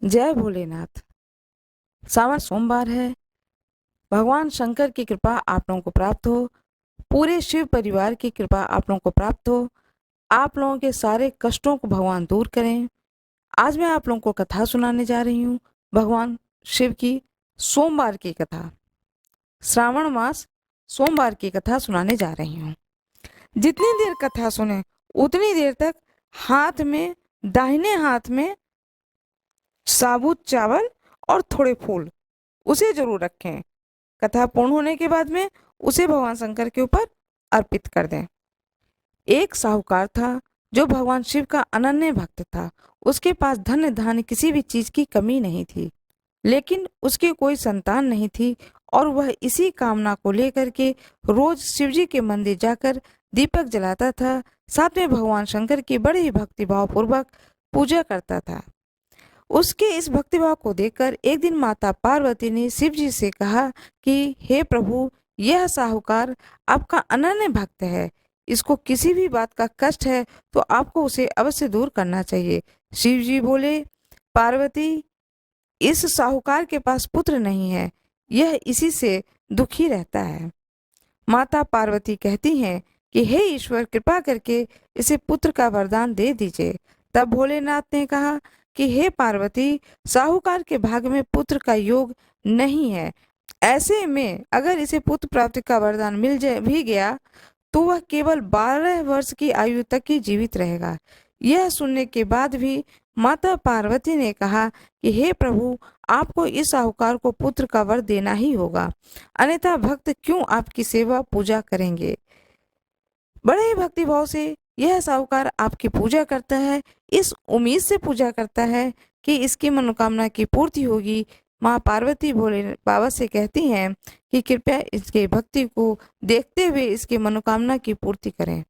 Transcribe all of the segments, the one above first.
जय भोलेनाथ। सावन सोमवार है। भगवान शंकर की कृपा आप लोगों को प्राप्त हो। पूरे शिव परिवार की कृपा आप लोगों को प्राप्त हो। आप लोगों के सारे कष्टों को भगवान दूर करें। आज मैं आप लोगों को कथा सुनाने जा रही हूँ। भगवान शिव की सोमवार की कथा, श्रावण मास सोमवार की कथा सुनाने जा रही हूँ। जितनी देर कथा सुने उतनी देर तक हाथ में, दाहिने हाथ में साबुत चावल और थोड़े फूल उसे जरूर रखें। कथा पूर्ण होने के बाद में उसे भगवान शंकर के ऊपर अर्पित कर दें। एक साहूकार था जो भगवान शिव का अनन्य भक्त था। उसके पास धन धान्य किसी भी चीज की कमी नहीं थी, लेकिन उसकी कोई संतान नहीं थी और वह इसी कामना को लेकर के रोज शिवजी के मंदिर जाकर दीपक जलाता था। साथ में भगवान शंकर की बड़े ही भक्तिभाव पूर्वक पूजा करता था। उसके इस भक्तिभाव को देखकर एक दिन माता पार्वती ने शिव जी से कहा कि हे प्रभु, यह साहूकार आपका अनन्य भक्त है। इसको किसी भी बात का कष्ट है तो आपको उसे अवश्य दूर करना चाहिए। शिव जी बोले, पार्वती, इस साहूकार के पास पुत्र नहीं है, यह इसी से दुखी रहता है। माता पार्वती कहती हैं कि हे ईश्वर, कृपा करके इसे पुत्र का वरदान दे दीजिए। तब भोलेनाथ ने कहा कि हे पार्वती, साहूकार के भाग्य में पुत्र का योग नहीं है। ऐसे में अगर इसे पुत्र प्राप्ति का वरदान मिल जाए भी गया तो वह केवल 12 वर्ष की आयु तक ही जीवित रहेगा। यह सुनने के बाद भी माता पार्वती ने कहा कि हे प्रभु, आपको इस साहूकार को पुत्र का वर देना ही होगा, अन्यथा भक्त क्यों आपकी सेवा पूजा करेंगे। बड़े ही भक्तिभाव से यह साहूकार आपकी पूजा करता है, इस उम्मीद से पूजा करता है कि इसकी मनोकामना की पूर्ति होगी। माँ पार्वती भोले बाबा से कहती हैं कि कृपया इसके भक्ति को देखते हुए इसकी मनोकामना की पूर्ति करें।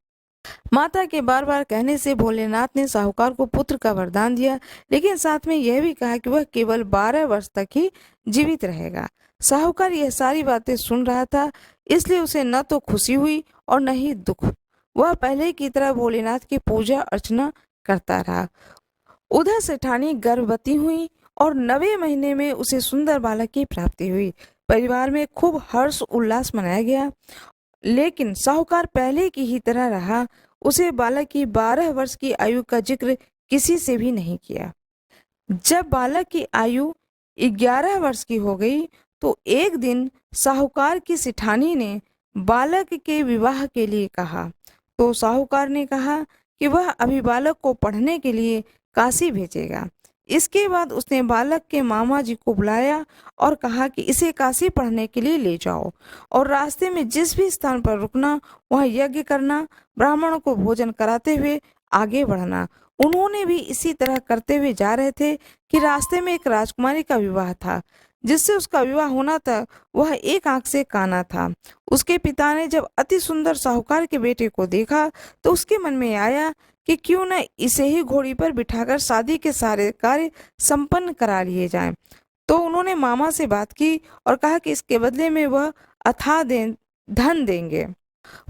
माता के बार बार कहने से भोलेनाथ ने साहूकार को पुत्र का वरदान दिया, लेकिन साथ में यह भी कहा कि वह केवल 12 वर्ष तक ही जीवित रहेगा। साहूकार यह सारी बातें सुन रहा था, इसलिए उसे न तो खुशी हुई और न ही दुख। वह पहले की तरह भोलेनाथ की पूजा अर्चना करता रहा। उधर सेठानी गर्भवती हुई और 9वें महीने में उसे सुंदर बालक की प्राप्ति हुई। परिवार में खूब हर्ष उल्लास मनाया गया, लेकिन साहूकार पहले की ही तरह रहा। उसे बालक की 12 वर्ष की आयु का जिक्र किसी से भी नहीं किया। जब बालक की आयु 11 वर्ष की हो गई तो एक दिन साहूकार की सिठानी ने बालक के विवाह के लिए कहा। तो साहूकार ने कहा कि वह अभी बालक को पढ़ने के लिए काशी भेजेगा। इसके बाद उसने बालक के मामा जी को बुलाया और कहा कि इसे काशी पढ़ने के लिए ले जाओ और रास्ते में जिस भी स्थान पर रुकना वहाँ यज्ञ करना, ब्राह्मणों को भोजन कराते हुए आगे बढ़ना। उन्होंने भी इसी तरह करते हुए जा रहे थे कि रास्ते में एक राजकुमारी का विवाह था। जिससे उसका विवाह होना था वह एक आंख से काना था। उसके पिता ने जब अति सुंदर साहूकार के बेटे को देखा तो उसके मन में आया कि क्यों न इसे ही घोड़ी पर बिठाकर शादी के सारे कार्य संपन्न करा लिए जाएं। तो उन्होंने मामा से बात की और कहा कि इसके बदले में वह अथाह धन देंगे।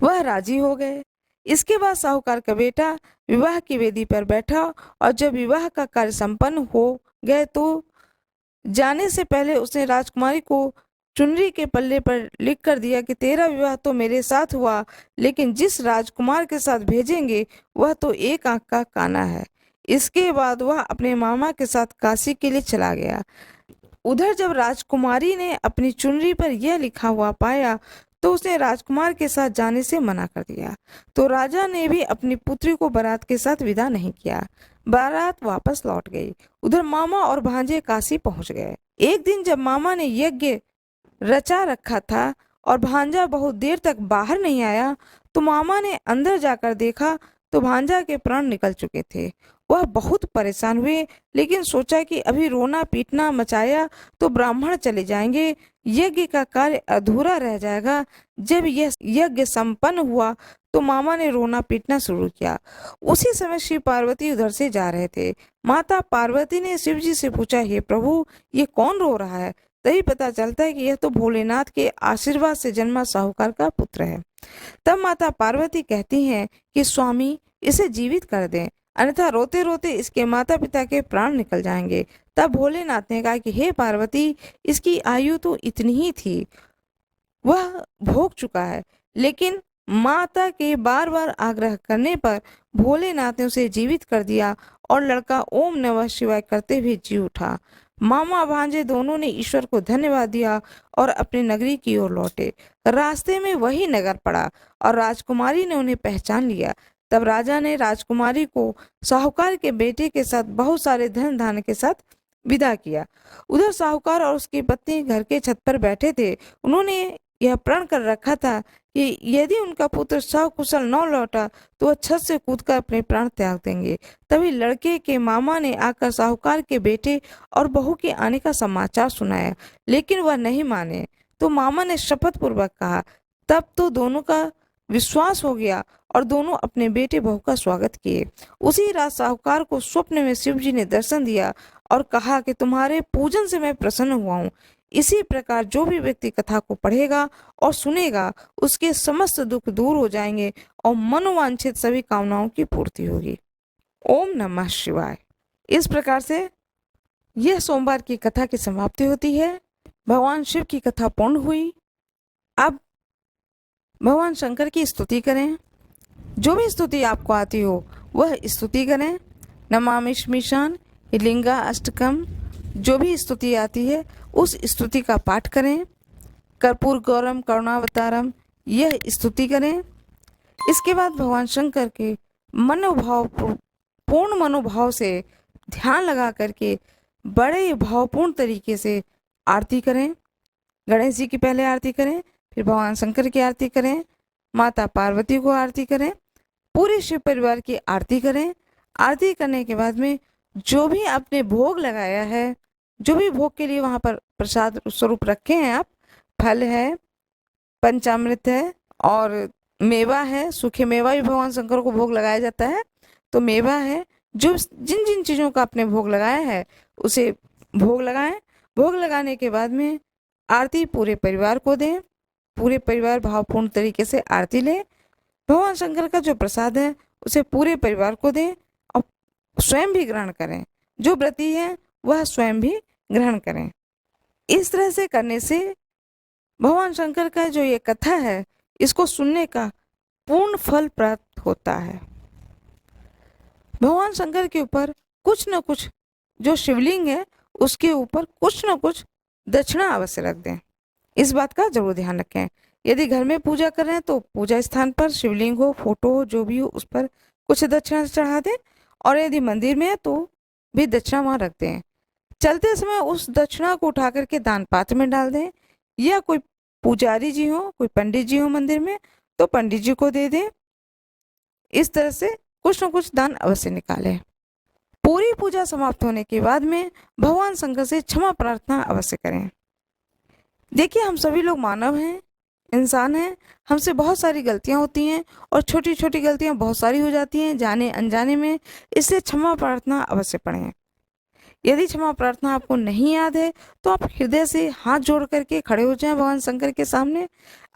वह राजी हो गए। इसके बाद साहूकार का बेटा विवाह की वेदी पर बैठा और जब विवाह का कार्य संपन्न हो गए तो जाने से पहले उसने राजकुमारी को चुनरी के पल्ले पर लिख कर दिया कि तेरा विवाह तो मेरे साथ हुआ, लेकिन जिस राजकुमार के साथ भेजेंगे वह तो एक आंख का काना है। इसके बाद वह अपने मामा के साथ काशी के लिए चला गया। उधर जब राजकुमारी ने अपनी चुनरी पर यह लिखा हुआ पाया तो उसने राजकुमार के साथ जाने से मना कर दिया। तो राजा ने भी अपनी पुत्री को बारात के साथ विदा नहीं किया। बारात वापस लौट गई। उधर मामा और भांजे काशी पहुंच गए। एक दिन जब मामा ने यज्ञ रचा रखा था और भांजा बहुत देर तक बाहर नहीं आया तो मामा ने अंदर जाकर देखा तो भांजा के प्राण निकल चुके थे। वह बहुत परेशान हुए, लेकिन सोचा कि अभी रोना पीटना मचाया तो ब्राह्मण चले जाएंगे, यज्ञ का कार्य अधूरा रह जाएगा। जब यह यज्ञ संपन्न हुआ तो मामा ने रोना पीटना शुरू किया। उसी समय शिव पार्वती उधर से जा रहे थे। माता पार्वती ने शिव जी से पूछा, हे प्रभु, ये कौन रो रहा है। तभी पता चलता है कि यह तो भोलेनाथ के आशीर्वाद से जन्मा साहूकार का पुत्र है। तब माता पार्वती कहती हैं कि स्वामी, इसे जीवित कर दें, अन्यथा रोते रोते इसके माता पिता के प्राण निकल जाएंगे। तब भोलेनाथ ने कहा कि हे पार्वती, इसकी आयु तो इतनी ही थी, वह भोग चुका है। लेकिन माता के बार बार आग्रह करने पर भोलेनाथ ने उसे जीवित कर दिया और लड़का ओम नमः शिवाय करते हुए जी उठा। मामा भांजे दोनों ने ईश्वर को धन्यवाद दिया और अपनी नगरी की ओर लौटे। रास्ते में वही नगर पड़ा और राजकुमारी ने उन्हें पहचान लिया। तब राजा ने राजकुमारी को साहूकार के बेटे के साथ बहुत सारे धन धान्य के साथ विदा किया। उधर साहूकार और उसकी पत्नी घर के छत पर बैठे थे। उन्होंने यह प्रण कर रखा था कि यदि उनका पुत्र सकुशल न लौटा तो वह छत से कूदकर अपने प्राण त्याग देंगे। तभी लड़के के मामा ने आकर साहूकार के बेटे और बहू के आने का समाचार सुनाया, लेकिन वह नहीं माने। तो मामा ने शपथ पूर्वक कहा। तब तो दोनों का विश्वास हो गया और दोनों अपने बेटे बहू का स्वागत किए। उसी रात साहूकार को स्वप्न में शिव जी ने दर्शन दिया और कहा कि तुम्हारे पूजन से मैं प्रसन्न हुआ हूँ। इसी प्रकार जो भी व्यक्ति कथा को पढ़ेगा और सुनेगा, उसके समस्त दुख दूर हो जाएंगे और मनोवांछित सभी कामनाओं की पूर्ति होगी। ओम नमः शिवाय। इस प्रकार से यह सोमवार की कथा की समाप्ति होती है। भगवान शिव की कथा पूर्ण हुई। अब भगवान शंकर की स्तुति करें। जो भी स्तुति आपको आती हो वह स्तुति करें। नमामि स्मीशान, लिंगा अष्टकम, जो भी स्तुति आती है उस स्तुति का पाठ करें। कर्पूर गौरम करुणावतारम, यह स्तुति करें। इसके बाद भगवान शंकर के पूर्ण मनोभाव से ध्यान लगा करके बड़े भावपूर्ण तरीके से आरती करें। गणेश जी की पहले आरती करें, फिर भगवान शंकर की आरती करें, माता पार्वती को आरती करें, पूरे शिव परिवार की आरती करें। आरती करने के बाद में जो भी आपने भोग लगाया है, जो भी भोग के लिए वहाँ पर प्रसाद स्वरूप रखे हैं आप, फल है, पंचामृत है और मेवा है। सूखे मेवा भी भगवान शंकर को भोग लगाया जाता है, तो मेवा है। जो जिन जिन चीज़ों का आपने भोग लगाया है उसे भोग लगाएं। भोग लगाने के बाद में आरती पूरे परिवार को दें। पूरे परिवार भावपूर्ण तरीके से आरती लें। भगवान शंकर का जो प्रसाद है उसे पूरे परिवार को दें और स्वयं भी ग्रहण करें। जो व्रती है वह स्वयं भी ग्रहण करें। इस तरह से करने से भगवान शंकर का जो ये कथा है, इसको सुनने का पूर्ण फल प्राप्त होता है। भगवान शंकर के ऊपर कुछ न कुछ, जो शिवलिंग है उसके ऊपर कुछ न कुछ दक्षिणा अवश्य रख दें। इस बात का जरूर ध्यान रखें। यदि घर में पूजा कर रहे हैं तो पूजा स्थान पर शिवलिंग हो, फोटो हो, जो भी हो, उस पर कुछ दक्षिणा चढ़ा दें। और यदि मंदिर में है तो भी दक्षिणा वहां रख दें। चलते समय उस दक्षिणा को उठा करके दान पात्र में डाल दें, या कोई पुजारी जी हो, कोई पंडित जी हो मंदिर में, तो पंडित जी को दे दें। इस तरह से कुछ न कुछ दान अवश्य निकालें। पूरी पूजा समाप्त होने के बाद में भगवान शंकर से क्षमा प्रार्थना अवश्य करें। देखिए, हम सभी लोग मानव हैं, इंसान हैं, हमसे बहुत सारी गलतियां होती हैं और छोटी छोटी गलतियां बहुत सारी हो जाती हैं जाने अनजाने में। इसलिए क्षमा प्रार्थना अवश्य पढ़ें। यदि क्षमा प्रार्थना आपको नहीं याद है तो आप हृदय से हाथ जोड़ करके खड़े हो जाएं भगवान शंकर के सामने।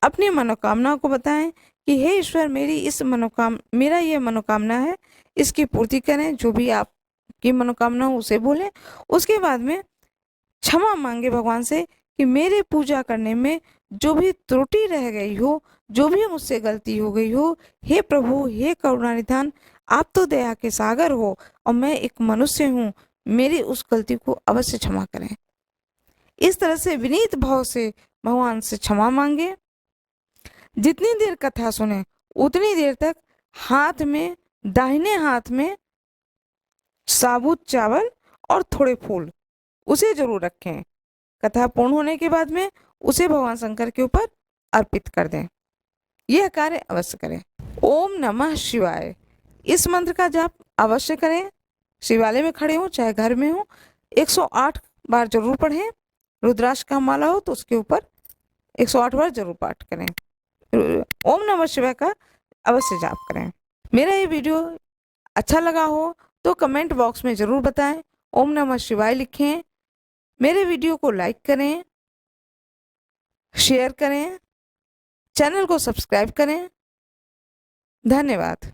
अपनी मनोकामना को बताएं कि हे ईश्वर, मेरा ये मनोकामना है, इसकी पूर्ति करें। जो भी आपकी मनोकामना हो उसे बोलें। उसके बाद में क्षमा मांगे भगवान से कि मेरे पूजा करने में जो भी त्रुटि रह गई हो, जो भी मुझसे गलती हो गई हो, हे प्रभु, हे करुणानिधान, आप तो दया के सागर हो और मैं एक मनुष्य हूँ, मेरी उस गलती को अवश्य क्षमा करें। इस तरह से विनीत भाव से भगवान से क्षमा मांगे। जितनी देर कथा सुने उतनी देर तक हाथ में, दाहिने हाथ में साबुत चावल और थोड़े फूल उसे जरूर रखें। कथा पूर्ण होने के बाद में उसे भगवान शंकर के ऊपर अर्पित कर दें। यह कार्य अवश्य करें। ओम नमः शिवाय, इस मंत्र का जाप अवश्य करें। शिवालय में खड़े हो चाहे घर में हो, 108 बार जरूर पढ़ें। रुद्राक्ष का माला हो तो उसके ऊपर 108 बार जरूर पाठ करें। ओम नमः शिवाय का अवश्य जाप करें। मेरा ये वीडियो अच्छा लगा हो तो कमेंट बॉक्स में जरूर बताएं, ओम नमः शिवाय लिखें। मेरे वीडियो को लाइक करें, शेयर करें, चैनल को सब्सक्राइब करें। धन्यवाद।